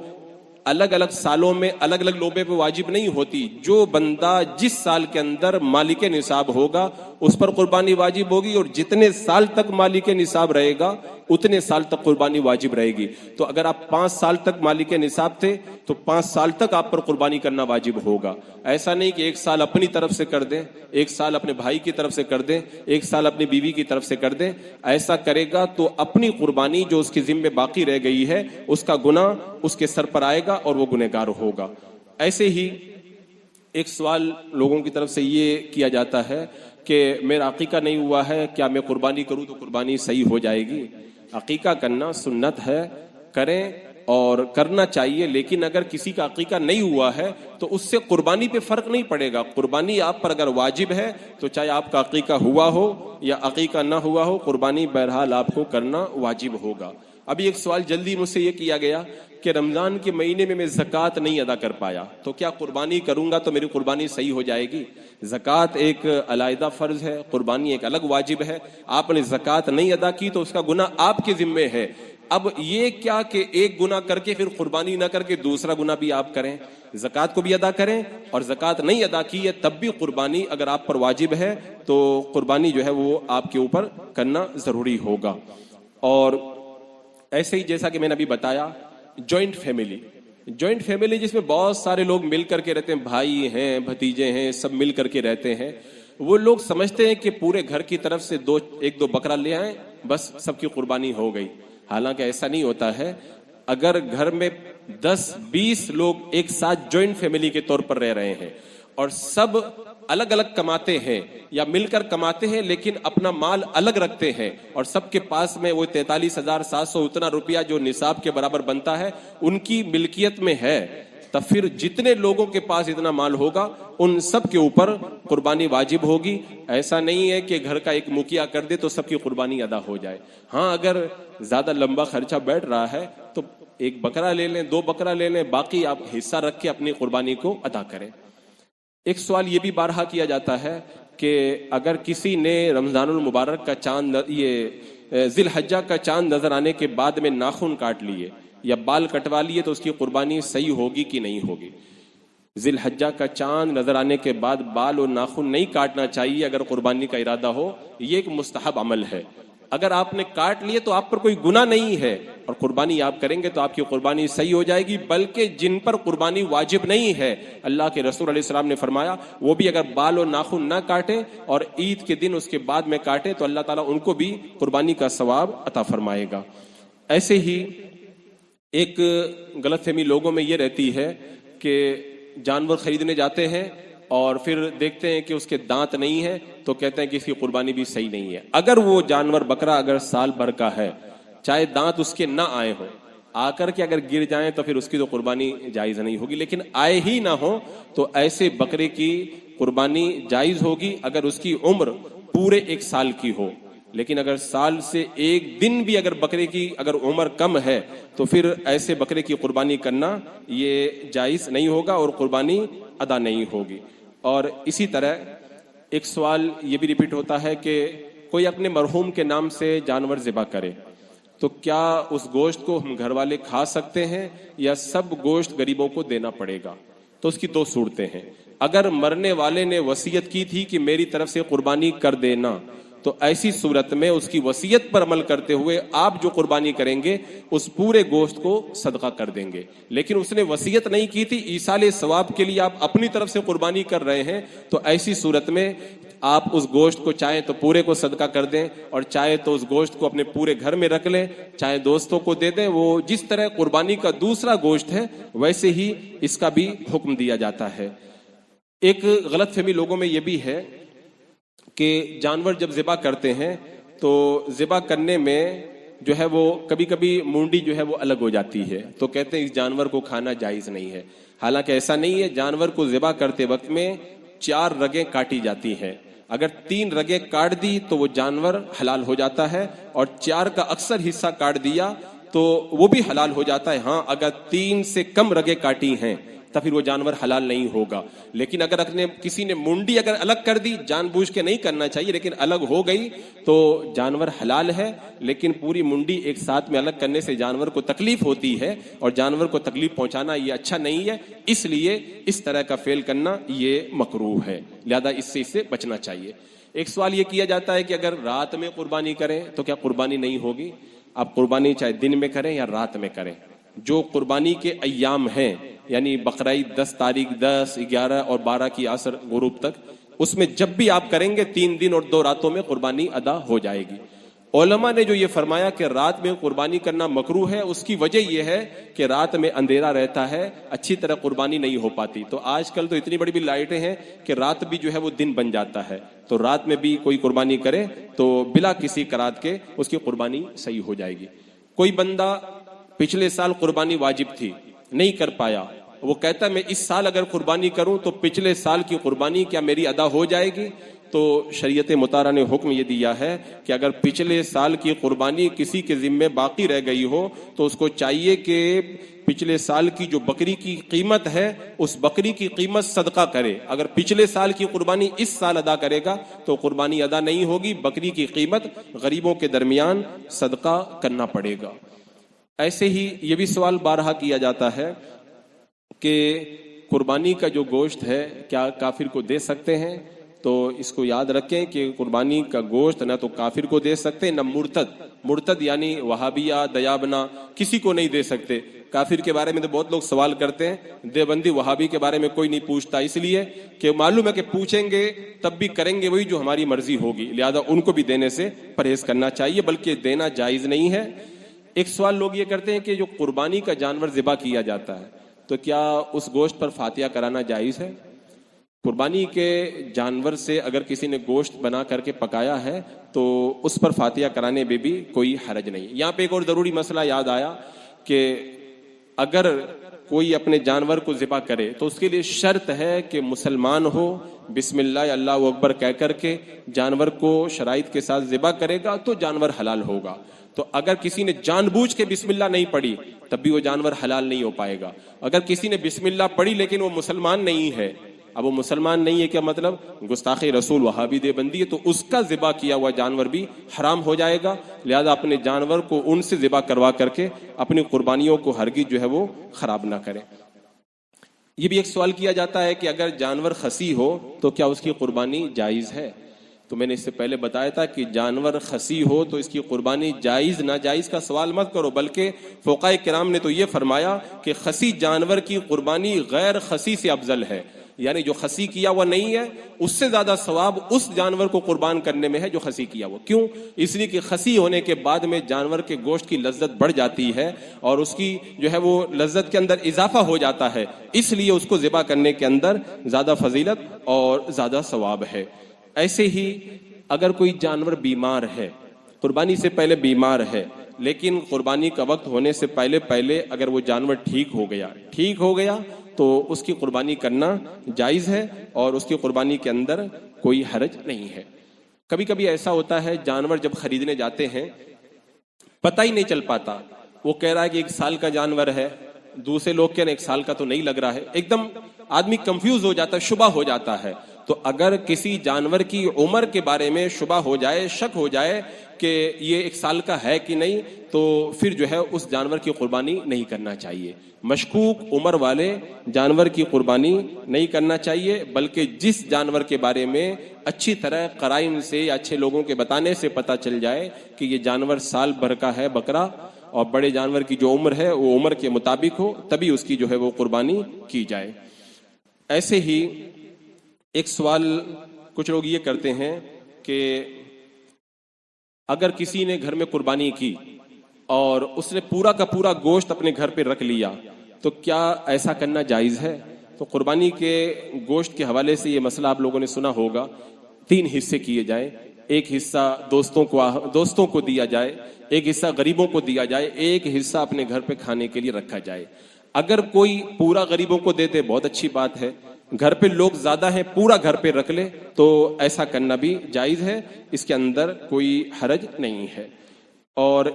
الگ الگ سالوں میں الگ الگ لوبے پہ واجب نہیں ہوتی. جو بندہ جس سال کے اندر مالک نصاب ہوگا اس پر قربانی واجب ہوگی، اور جتنے سال تک مالک نصاب رہے گا اتنے سال تک قربانی واجب رہے گی. تو اگر آپ 5 سال تک مالک نصاب تھے تو 5 سال تک آپ پر قربانی کرنا واجب ہوگا. ایسا نہیں کہ ایک سال اپنی طرف سے کر دیں، ایک سال اپنے بھائی کی طرف سے کر دیں، ایک سال اپنی بیوی کی طرف سے کر دیں. ایسا کرے گا تو اپنی قربانی جو اس کے ذمہ باقی رہ گئی ہے اس کا گناہ اس کے سر پر آئے گا اور وہ گنہگار ہوگا. ایسے ہی ایک سوال لوگوں کی طرف سے یہ کیا جاتا ہے کہ میرا عقیقہ نہیں ہوا ہے، کیا میں قربانی کروں تو قربانی صحیح ہو جائے گی؟ عقیقہ کرنا سنت ہے، کریں اور کرنا چاہیے، لیکن اگر کسی کا عقیقہ نہیں ہوا ہے تو اس سے قربانی پہ فرق نہیں پڑے گا. قربانی آپ پر اگر واجب ہے تو چاہے آپ کا عقیقہ ہوا ہو یا عقیقہ نہ ہوا ہو، قربانی بہرحال آپ کو کرنا واجب ہوگا. ابھی ایک سوال جلدی مجھ سے یہ کیا گیا کہ رمضان کے مہینے میں زکوٰۃ نہیں ادا کر پایا تو کیا قربانی کروں گا تو میری قربانی صحیح ہو جائے گی؟ زکوٰۃ ایک علیحدہ فرض ہے، قربانی ایک الگ واجب ہے. آپ نے زکوٰۃ نہیں ادا کی تو اس کا گناہ آپ کے ذمے ہے. اب یہ کیا کہ ایک گناہ کر کے پھر قربانی نہ کر کے دوسرا گناہ بھی آپ کریں، زکوٰۃ کو بھی ادا کریں اور زکوٰۃ نہیں ادا کی ہے تب بھی قربانی اگر آپ پر واجب ہے تو قربانی جو ہے وہ آپ کے اوپر کرنا ضروری ہوگا. اور ایسے ہی جیسا کہ میں نے ابھی بتایا جوائنٹ فیملی جس میں بہت سارے لوگ مل کر کے رہتے ہیں، بھائی ہیں، بھتیجے ہیں، سب مل کر کے رہتے ہیں، وہ لوگ سمجھتے ہیں کہ پورے گھر کی طرف سے ایک دو بکرا لے آئیں بس سب کی قربانی ہو گئی. حالانکہ ایسا نہیں ہوتا ہے. اگر گھر میں 10-20 لوگ ایک ساتھ جوائنٹ فیملی کے طور پر رہ رہے ہیں اور سب الگ الگ کماتے ہیں یا مل کر کماتے ہیں لیکن اپنا مال الگ رکھتے ہیں اور سب کے پاس میں وہ 43,700 اتنا روپیہ جو نصاب کے برابر بنتا ہے ان کی ملکیت میں ہے، تب پھر جتنے لوگوں کے پاس اتنا مال ہوگا ان سب کے اوپر قربانی واجب ہوگی. ایسا نہیں ہے کہ گھر کا ایک مکھیا کر دے تو سب کی قربانی ادا ہو جائے. ہاں اگر زیادہ لمبا خرچہ بیٹھ رہا ہے تو ایک بکرا لے لیں، 2 بکرا لے لیں، باقی آپ حصہ رکھ کے اپنی قربانی کو ادا کریں. ایک سوال یہ بھی بارہا کیا جاتا ہے کہ اگر کسی نے رمضان المبارک کا چاند، یہ ذی الحجہ کا چاند نظر آنے کے بعد میں ناخن کاٹ لیے یا بال کٹوا لیے تو اس کی قربانی صحیح ہوگی کہ نہیں ہوگی؟ ذی الحجہ کا چاند نظر آنے کے بعد بال اور ناخن نہیں کاٹنا چاہیے اگر قربانی کا ارادہ ہو. یہ ایک مستحب عمل ہے. اگر آپ نے کاٹ لیے تو آپ پر کوئی گناہ نہیں ہے اور قربانی آپ کریں گے تو آپ کی قربانی صحیح ہو جائے گی. بلکہ جن پر قربانی واجب نہیں ہے، اللہ کے رسول علیہ السلام نے فرمایا وہ بھی اگر بال اور ناخن نہ کاٹیں اور عید کے دن اس کے بعد میں کاٹیں تو اللہ تعالیٰ ان کو بھی قربانی کا ثواب عطا فرمائے گا. ایسے ہی ایک غلط فہمی لوگوں میں یہ رہتی ہے کہ جانور خریدنے جاتے ہیں اور پھر دیکھتے ہیں کہ اس کے دانت نہیں ہیں تو کہتے ہیں کہ اس کی قربانی بھی صحیح نہیں ہے. اگر وہ جانور بکرا اگر سال بھر کا ہے، چاہے دانت اس کے نہ آئے ہوں، آ کر کے اگر گر جائیں تو پھر اس کی تو قربانی جائز نہیں ہوگی. لیکن آئے ہی نہ ہو تو ایسے بکرے کی قربانی جائز ہوگی اگر اس کی عمر پورے 1 سال کی ہو. لیکن اگر سال سے 1 دن بھی اگر بکرے کی اگر عمر کم ہے تو پھر ایسے بکرے کی قربانی کرنا یہ جائز نہیں ہوگا اور قربانی ادا نہیں ہوگی. اور اسی طرح ایک سوال یہ بھی ریپیٹ ہوتا ہے کہ کوئی اپنے مرحوم کے نام سے جانور ذبح کرے تو کیا اس گوشت کو ہم گھر والے کھا سکتے ہیں یا سب گوشت غریبوں کو دینا پڑے گا؟ تو اس کی دو صورتیں ہیں. اگر مرنے والے نے وصیت کی تھی کہ میری طرف سے قربانی کر دینا، تو ایسی صورت میں اس کی وصیت پر عمل کرتے ہوئے آپ جو قربانی کریں گے اس پورے گوشت کو صدقہ کر دیں گے. لیکن اس نے وصیت نہیں کی تھی، ایصال ثواب کے لیے آپ اپنی طرف سے قربانی کر رہے ہیں، تو ایسی صورت میں آپ اس گوشت کو چاہے تو پورے کو صدقہ کر دیں اور چاہے تو اس گوشت کو اپنے پورے گھر میں رکھ لیں، چاہے دوستوں کو دے دیں. وہ جس طرح قربانی کا دوسرا گوشت ہے ویسے ہی اس کا بھی حکم دیا جاتا ہے. ایک غلط فہمی لوگوں میں یہ بھی ہے کہ جانور جب ذبح کرتے ہیں تو ذبح کرنے میں جو ہے وہ کبھی کبھی مونڈی جو ہے وہ الگ ہو جاتی ہے، تو کہتے ہیں اس جانور کو کھانا جائز نہیں ہے. حالانکہ ایسا نہیں ہے. جانور کو ذبح کرتے وقت میں 4 رگیں کاٹی جاتی ہیں. اگر 3 رگیں کاٹ دی تو وہ جانور حلال ہو جاتا ہے، اور 4 کا اکثر حصہ کاٹ دیا تو وہ بھی حلال ہو جاتا ہے. ہاں، اگر 3 سے کم رگیں کاٹی ہیں تو پھر وہ جانور حلال نہیں ہوگا. لیکن اگر کسی نے منڈی اگر الگ کر دی، جان بوجھ کے نہیں کرنا چاہیے لیکن الگ ہو گئی، تو جانور حلال ہے. لیکن پوری منڈی ایک ساتھ میں الگ کرنے سے جانور کو تکلیف ہوتی ہے، اور جانور کو تکلیف پہنچانا یہ اچھا نہیں ہے. اس لیے اس طرح کا فعل کرنا یہ مکروہ ہے، لہذا اس سے بچنا چاہیے. ایک سوال یہ کیا جاتا ہے کہ اگر رات میں قربانی کریں تو کیا قربانی نہیں ہوگی؟ آپ قربانی چاہے دن میں کریں یا رات میں کریں، جو قربانی کے ایام ہیں یعنی بقرعید 10 تاریخ 10 11 اور 12 کی عصر غروب تک، اس میں جب بھی آپ کریں گے 3 دن اور 2 راتوں میں قربانی ادا ہو جائے گی. علماء نے جو یہ فرمایا کہ رات میں قربانی کرنا مکروہ ہے، اس کی وجہ یہ ہے کہ رات میں اندھیرا رہتا ہے، اچھی طرح قربانی نہیں ہو پاتی. تو آج کل تو اتنی بڑی بھی لائٹیں ہیں کہ رات بھی جو ہے وہ دن بن جاتا ہے، تو رات میں بھی کوئی قربانی کرے تو بلا کسی کرات کے اس کی قربانی صحیح ہو جائے گی. کوئی بندہ پچھلے سال قربانی واجب تھی، نہیں کر پایا، وہ کہتا ہے میں اس سال اگر قربانی کروں تو پچھلے سال کی قربانی کیا میری ادا ہو جائے گی؟ تو شریعت مطہرہ نے حکم یہ دیا ہے کہ اگر پچھلے سال کی قربانی کسی کے ذمے باقی رہ گئی ہو تو اس کو چاہیے کہ پچھلے سال کی جو بکری کی قیمت ہے اس بکری کی قیمت صدقہ کرے. اگر پچھلے سال کی قربانی اس سال ادا کرے گا تو قربانی ادا نہیں ہوگی، بکری کی قیمت غریبوں کے درمیان صدقہ کرنا پڑے گا. ایسے ہی یہ بھی سوال بارہا کیا جاتا ہے کہ قربانی کا جو گوشت ہے کیا کافر کو دے سکتے ہیں؟ تو اس کو یاد رکھیں کہ قربانی کا گوشت نہ تو کافر کو دے سکتے نہ مرتد یعنی وہابیہ دیابنا کسی کو نہیں دے سکتے. کافر کے بارے میں تو بہت لوگ سوال کرتے ہیں، دیوبندی وہابی کے بارے میں کوئی نہیں پوچھتا، اس لیے کہ معلوم ہے کہ پوچھیں گے تب بھی کریں گے وہی جو ہماری مرضی ہوگی، لہذا ان کو بھی دینے سے پرہیز کرنا چاہیے، بلکہ دینا جائز نہیں ہے. ایک سوال لوگ یہ کرتے ہیں کہ جو قربانی کا جانور ذبح کیا جاتا ہے تو کیا اس گوشت پر فاتحہ کرانا جائز ہے؟ قربانی کے جانور سے اگر کسی نے گوشت بنا کر کے پکایا ہے تو اس پر فاتحہ کرانے میں بھی کوئی حرج نہیں. یہاں پہ ایک اور ضروری مسئلہ یاد آیا کہ اگر کوئی اپنے جانور کو ذبح کرے تو اس کے لیے شرط ہے کہ مسلمان ہو، بسم اللہ اللہ اکبر کہہ کر کے جانور کو شرائط کے ساتھ ذبح کرے گا تو جانور حلال ہوگا. تو اگر کسی نے جان بوجھ کے بسم اللہ نہیں پڑھی تب بھی وہ جانور حلال نہیں ہو پائے گا. اگر کسی نے بسم اللہ پڑھی لیکن وہ مسلمان نہیں ہے، اب وہ مسلمان نہیں ہے کیا مطلب؟ گستاخ رسول وہابی دیوبندی ہے، تو اس کا ذبح کیا ہوا جانور بھی حرام ہو جائے گا. لہذا اپنے جانور کو ان سے ذبح کروا کر کے اپنی قربانیوں کو ہرگز جو ہے وہ خراب نہ کریں. یہ بھی ایک سوال کیا جاتا ہے کہ اگر جانور خسی ہو تو کیا اس کی قربانی جائز ہے؟ تو میں نے اس سے پہلے بتایا تھا کہ جانور خسی ہو تو اس کی قربانی جائز ناجائز کا سوال مت کرو، بلکہ فقہاء کرام نے تو یہ فرمایا کہ خسی جانور کی قربانی غیر خسی سے افضل ہے، یعنی جو خسی کیا ہوا نہیں ہے اس سے زیادہ ثواب اس جانور کو قربان کرنے میں ہے جو خسی کیا ہوا. کیوں؟ اس لیے کہ خسی ہونے کے بعد میں جانور کے گوشت کی لذت بڑھ جاتی ہے اور اس کی جو ہے وہ لذت کے اندر اضافہ ہو جاتا ہے، اس لیے اس کو ذبح کرنے کے اندر زیادہ فضیلت اور زیادہ ثواب ہے. ایسے ہی اگر کوئی جانور بیمار ہے، قربانی سے پہلے بیمار ہے، لیکن قربانی کا وقت ہونے سے پہلے اگر وہ جانور ٹھیک ہو گیا تو اس کی قربانی کرنا جائز ہے اور اس کی قربانی کے اندر کوئی حرج نہیں ہے. کبھی کبھی ایسا ہوتا ہے جانور جب خریدنے جاتے ہیں پتہ ہی نہیں چل پاتا، وہ کہہ رہا ہے کہ 1 سال کا جانور ہے، دوسرے لوگ کہہ رہے ہیں 1 سال کا تو نہیں لگ رہا ہے، ایک دم آدمی کنفیوز ہو جاتا ہے، شبہ ہو جاتا ہے. تو اگر کسی جانور کی عمر کے بارے میں شبہ ہو جائے، شک ہو جائے کہ یہ 1 سال کا ہے کہ نہیں، تو پھر جو ہے اس جانور کی قربانی نہیں کرنا چاہیے۔ مشکوک عمر والے جانور کی قربانی نہیں کرنا چاہیے، بلکہ جس جانور کے بارے میں اچھی طرح قرائن سے یا اچھے لوگوں کے بتانے سے پتہ چل جائے کہ یہ جانور سال بھر کا ہے بکرا، اور بڑے جانور کی جو عمر ہے وہ عمر کے مطابق ہو، تبھی اس کی جو ہے وہ قربانی کی جائے۔ ایسے ہی ایک سوال کچھ لوگ یہ کرتے ہیں کہ اگر کسی نے گھر میں قربانی کی اور اس نے پورا کا پورا گوشت اپنے گھر پہ رکھ لیا تو کیا ایسا کرنا جائز ہے؟ تو قربانی کے گوشت کے حوالے سے یہ مسئلہ آپ لوگوں نے سنا ہوگا، 3 حصے کیے جائیں، ایک حصہ دوستوں کو دیا جائے، ایک حصہ غریبوں کو دیا جائے، ایک حصہ اپنے گھر پہ کھانے کے لیے رکھا جائے۔ اگر کوئی پورا غریبوں کو دے دے بہت اچھی بات ہے، گھر پہ لوگ زیادہ ہیں پورا گھر پہ رکھ لے تو ایسا کرنا بھی جائز ہے، اس کے اندر کوئی حرج نہیں ہے۔ اور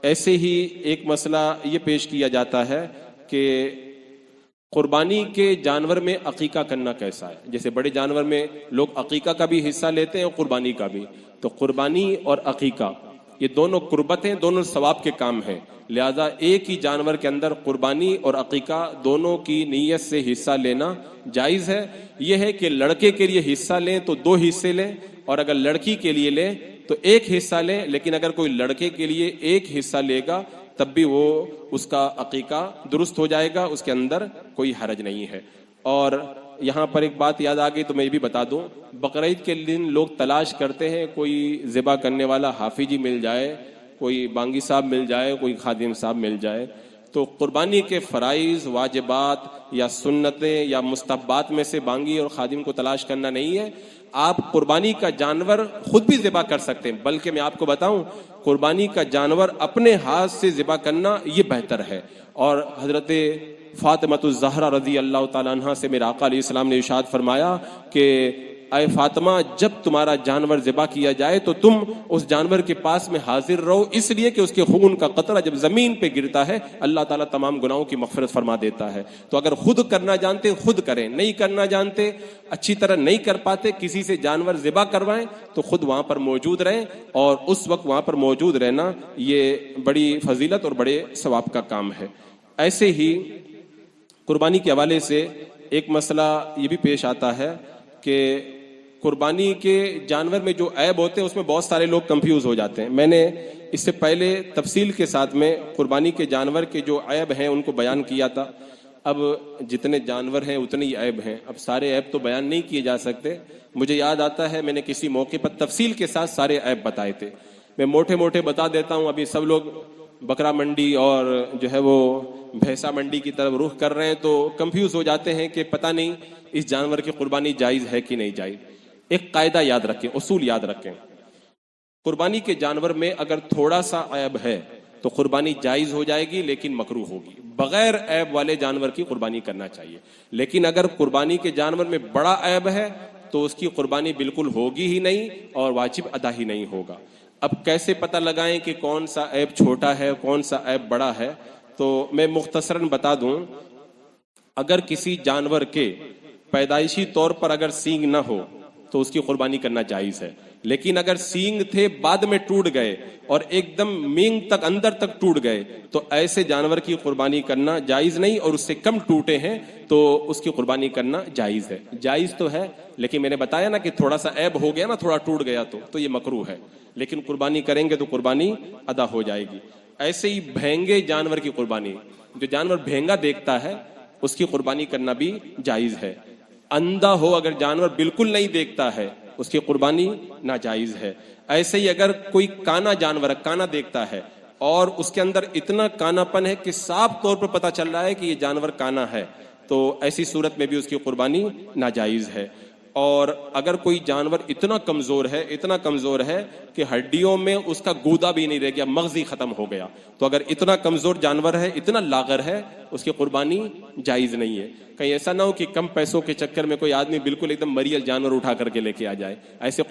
ایسے ہی ایک مسئلہ یہ پیش کیا جاتا ہے کہ قربانی کے جانور میں عقیقہ کرنا کیسا ہے؟ جیسے بڑے جانور میں لوگ عقیقہ کا بھی حصہ لیتے ہیں اور قربانی کا بھی، تو قربانی اور عقیقہ یہ دونوں قربت ہیں، دونوں ثواب کے کام ہیں، لہذا ایک ہی جانور کے اندر قربانی اور عقیقہ دونوں کی نیت سے حصہ لینا جائز ہے۔ یہ ہے کہ لڑکے کے لیے حصہ لیں تو 2 حصے لیں، اور اگر لڑکی کے لیے لیں تو 1 حصہ لیں، لیکن اگر کوئی لڑکے کے لیے 1 حصہ لے گا تب بھی وہ اس کا عقیقہ درست ہو جائے گا، اس کے اندر کوئی حرج نہیں ہے۔ اور یہاں پر ایک بات یاد آ گئی تو میں یہ بھی بتا دوں، بقرعید کے دن لوگ تلاش کرتے ہیں کوئی ذبح کرنے والا حافظی مل جائے، کوئی بانگی صاحب مل جائے، کوئی خادم صاحب مل جائے۔ تو قربانی کے فرائض، واجبات یا سنتیں یا مستحبات میں سے بانگی اور خادم کو تلاش کرنا نہیں ہے۔ آپ قربانی کا جانور خود بھی ذبح کر سکتے ہیں، بلکہ میں آپ کو بتاؤں قربانی کا جانور اپنے ہاتھ سے ذبح کرنا یہ بہتر ہے۔ اور حضرت فاطمہ الزہرا رضی اللہ تعالیٰ عنہ سے میرے آقا علیہ السلام نے ارشاد فرمایا کہ اے فاطمہ، جب تمہارا جانور ذبح کیا جائے تو تم اس جانور کے پاس میں حاضر رہو، اس لیے کہ اس کے خون کا قطرہ جب زمین پہ گرتا ہے اللہ تعالیٰ تمام گناہوں کی مغفرت فرما دیتا ہے۔ تو اگر خود کرنا جانتے خود کریں، نہیں کرنا جانتے، اچھی طرح نہیں کر پاتے، کسی سے جانور ذبح کروائیں تو خود وہاں پر موجود رہیں، اور اس وقت وہاں پر موجود رہنا یہ بڑی فضیلت اور بڑے ثواب کا کام ہے۔ ایسے ہی قربانی کے حوالے سے ایک مسئلہ یہ بھی پیش آتا ہے کہ قربانی کے جانور میں جو عیب ہوتے ہیں اس میں بہت سارے لوگ کنفیوز ہو جاتے ہیں۔ میں نے اس سے پہلے تفصیل کے ساتھ میں قربانی کے جانور کے جو عیب ہیں ان کو بیان کیا تھا۔ اب جتنے جانور ہیں اتنے ہی عیب ہیں، اب سارے عیب تو بیان نہیں کیے جا سکتے۔ مجھے یاد آتا ہے میں نے کسی موقع پر تفصیل کے ساتھ سارے عیب بتائے تھے، میں موٹے موٹے بتا دیتا ہوں۔ ابھی سب لوگ بکرا منڈی اور جو ہے وہ بھینسا منڈی کی طرف رخ کر رہے ہیں تو کنفیوز ہو جاتے ہیں کہ پتہ نہیں اس جانور کی قربانی جائز ہے کہ نہیں جائز۔ ایک قاعدہ یاد رکھیں، اصول یاد رکھیں، قربانی کے جانور میں اگر تھوڑا سا عیب ہے تو قربانی جائز ہو جائے گی لیکن مکروہ ہوگی، بغیر عیب والے جانور کی قربانی کرنا چاہیے۔ لیکن اگر قربانی کے جانور میں بڑا عیب ہے تو اس کی قربانی بالکل ہوگی ہی نہیں اور واجب ادا ہی نہیں ہوگا۔ اب کیسے پتہ لگائیں کہ کون سا عیب چھوٹا ہے کون سا عیب بڑا ہے؟ تو میں مختصراً بتا دوں، اگر کسی جانور کے پیدائشی طور پر اگر سینگ نہ ہو تو اس کی قربانی کرنا جائز ہے، لیکن اگر سینگ تھے بعد میں ٹوٹ گئے اور ایک دم مینگ تک اندر تک ٹوٹ گئے تو ایسے جانور کی قربانی کرنا جائز نہیں، اور اس سے کم ٹوٹے ہیں تو اس کی قربانی کرنا جائز ہے۔ جائز تو ہے لیکن میں نے بتایا نا کہ تھوڑا سا عیب ہو گیا نا، تھوڑا ٹوٹ گیا تو یہ مکروہ ہے، لیکن قربانی کریں گے تو قربانی ادا ہو جائے گی۔ ایسے ہی بھینگے جانور کی قربانی، جو جانور بھینگا دیکھتا ہے اس کی قربانی کرنا بھی جائز ہے۔ اندھا ہو اگر جانور بالکل نہیں دیکھتا ہے اس کی قربانی ناجائز ہے۔ ایسے ہی اگر کوئی کانا جانور کانا دیکھتا ہے اور اس کے اندر اتنا کانا پن ہے کہ صاف طور پر پتہ چل رہا ہے کہ یہ جانور کانا ہے تو ایسی صورت میں بھی اس کی قربانی ناجائز ہے۔ اور اگر کوئی جانور اتنا کمزور ہے کہ ہڈیوں میں اس کا گودا بھی نہیں رہ گیا، مغز ہی ختم ہو گیا، تو اگر اتنا کمزور جانور ہے، اتنا لاغر ہے، اس کی قربانی جائز نہیں ہے۔ کہیں ایسا نہ ہو کہ کم پیسوں کے چکر میں کوئی آدمی بالکل ایک دم مریل جانور اٹھا کر کے لے کے آ جائے، ایسے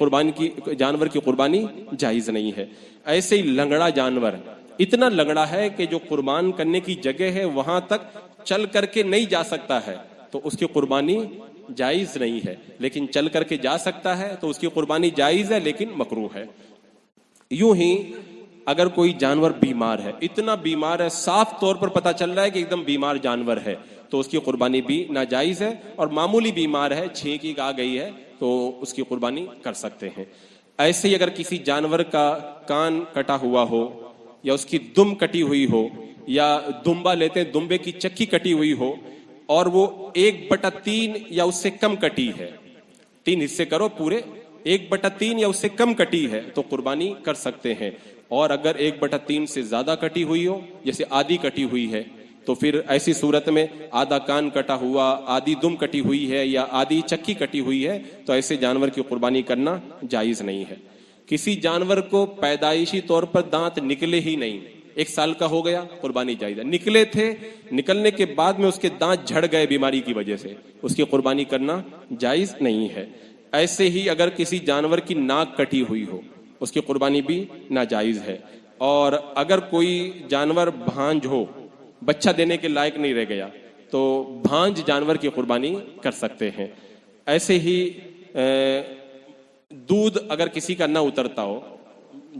جانور کی قربانی جائز نہیں ہے۔ ایسے ہی لنگڑا جانور اتنا لنگڑا ہے کہ جو قربان کرنے کی جگہ ہے وہاں تک چل کر کے نہیں جا سکتا ہے تو اس کی قربانی جائز نہیں ہے، لیکن چل کر کے جا سکتا ہے تو اس کی قربانی جائز ہے لیکن مکروہ ہے۔ یوں ہی اگر کوئی جانور بیمار ہے، اتنا بیمار ہے، صاف طور پر پتہ چل رہا ہے کہ ایک دم بیمار جانور ہے، تو اس کی قربانی بھی ناجائز ہے، اور معمولی بیمار ہے، چھینک آ گئی ہے تو اس کی قربانی کر سکتے ہیں۔ ایسے ہی اگر کسی جانور کا کان کٹا ہوا ہو، یا اس کی دم کٹی ہوئی ہو، یا دمبا لیتے ہیں دمبے کی چکی کٹی ہوئی ہو، اور وہ 1/3 یا اس سے کم کٹی ہے، 3 حصے کرو پورے، 1/3 یا اس سے کم کٹی ہے تو قربانی کر سکتے ہیں۔ اور اگر 1/3 سے زیادہ کٹی ہوئی ہو، جیسے آدھی کٹی ہوئی ہے، تو پھر ایسی صورت میں آدھا کان کٹا ہوا، آدھی دم کٹی ہوئی ہے، یا آدھی چکی کٹی ہوئی ہے، تو ایسے جانور کی قربانی کرنا جائز نہیں ہے۔ کسی جانور کو پیدائشی طور پر دانت نکلے ہی نہیں، 1 سال کا ہو گیا، قربانی جائز ہے۔ نکلے تھے، نکلنے کے بعد میں اس کے دانت جھڑ گئے بیماری کی وجہ سے، اس کی قربانی کرنا جائز نہیں ہے۔ ایسے ہی اگر کسی جانور کی ناک کٹی ہوئی ہو، اس کی قربانی بھی ناجائز ہے۔ اور اگر کوئی جانور بھانج ہو، بچہ دینے کے لائق نہیں رہ گیا، تو بھانج جانور کی قربانی کر سکتے ہیں۔ ایسے ہی دودھ اگر کسی کا نہ اترتا ہو،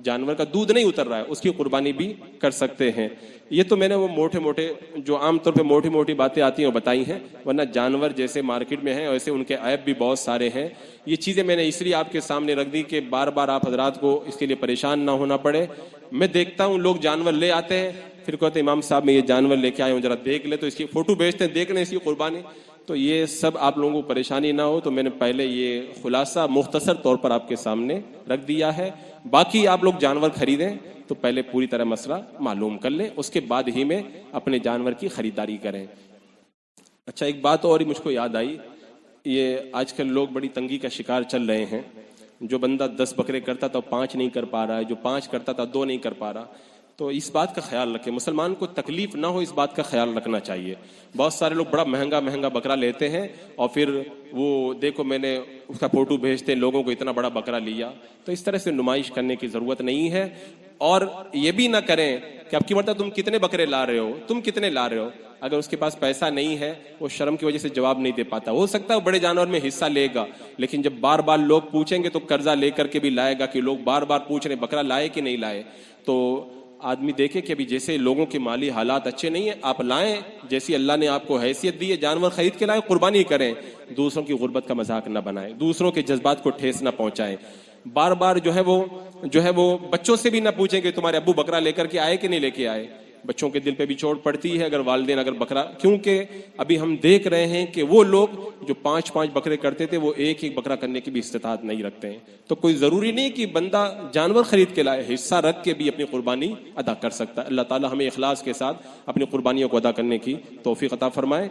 جانور کا دودھ نہیں اتر رہا ہے، اس کی قربانی بھی کر سکتے ہیں۔ یہ تو میں نے وہ موٹے جو عام طور پہ موٹی باتیں آتی ہیں وہ بتائی ہیں، ورنہ جانور جیسے مارکیٹ میں ہیں ویسے ان کے عیب بھی بہت سارے ہیں۔ یہ چیزیں میں نے اس لیے آپ کے سامنے رکھ دی کہ بار بار آپ حضرات کو اس کے لیے پریشان نہ ہونا پڑے۔ میں دیکھتا ہوں لوگ جانور لے آتے ہیں، پھر کہتے ہیں امام صاحب میں یہ جانور لے کے آئے ہوں، ذرا دیکھ لے، تو اس کی فوٹو بھیجتے ہیں، دیکھ لیں اس کی قربانی۔ تو یہ سب آپ لوگوں کو پریشانی نہ ہو تو میں نے پہلے یہ خلاصہ مختصر طور پر آپ کے سامنے رکھ دیا ہے۔ باقی آپ لوگ جانور خریدیں تو پہلے پوری طرح مسئلہ معلوم کر لیں، اس کے بعد ہی میں اپنے جانور کی خریداری کریں۔ اچھا، ایک بات اور مجھ کو یاد آئی، یہ آج کل لوگ بڑی تنگی کا شکار چل رہے ہیں۔ جو بندہ 10 بکرے کرتا تھا 5 نہیں کر پا رہا ہے، جو 5 کرتا تھا 2 نہیں کر پا رہا۔ تو اس بات کا خیال رکھیں، مسلمان کو تکلیف نہ ہو، اس بات کا خیال رکھنا چاہیے۔ بہت سارے لوگ بڑا مہنگا بکرا لیتے ہیں اور پھر وہ دیکھو میں نے اس کا فوٹو بھیجتے ہیں لوگوں کو، اتنا بڑا بکرا لیا۔ تو اس طرح سے نمائش کرنے کی ضرورت نہیں ہے۔ اور یہ بھی نہ کریں کہ اب کی مرتبہ تم کتنے بکرے لا رہے ہو، تم کتنے لا رہے ہو۔ اگر اس کے پاس پیسہ نہیں ہے، وہ شرم کی وجہ سے جواب نہیں دے پاتا، ہو سکتا ہے وہ بڑے جانور میں حصہ لے گا، لیکن جب بار بار لوگ پوچھیں گے تو قرضہ لے کر کے بھی لائے گا، کہ لوگ بار بار پوچھ رہے بکرا لائے کہ نہیں لائے۔ تو آدمی دیکھے کہ ابھی جیسے لوگوں کے مالی حالات اچھے نہیں ہیں، آپ لائیں، جیسی اللہ نے آپ کو حیثیت دی ہے، جانور خرید کے لائیں، قربانی کریں، دوسروں کی غربت کا مذاق نہ بنائیں، دوسروں کے جذبات کو ٹھیس نہ پہنچائیں۔ بار بار جو ہے وہ بچوں سے بھی نہ پوچھیں کہ تمہارے ابو بکرا لے کر کے آئے کہ نہیں لے کے آئے۔ بچوں کے دل پہ بھی چوٹ پڑتی ہے اگر والدین اگر بکرا، کیونکہ ابھی ہم دیکھ رہے ہیں کہ وہ لوگ جو 5 بکرے کرتے تھے وہ ایک بکرا کرنے کی بھی استطاعت نہیں رکھتے ہیں۔ تو کوئی ضروری نہیں کہ بندہ جانور خرید کے لائے، حصہ رکھ کے بھی اپنی قربانی ادا کر سکتا ہے۔ اللہ تعالی ہمیں اخلاص کے ساتھ اپنی قربانیوں کو ادا کرنے کی توفیق عطا فرمائے۔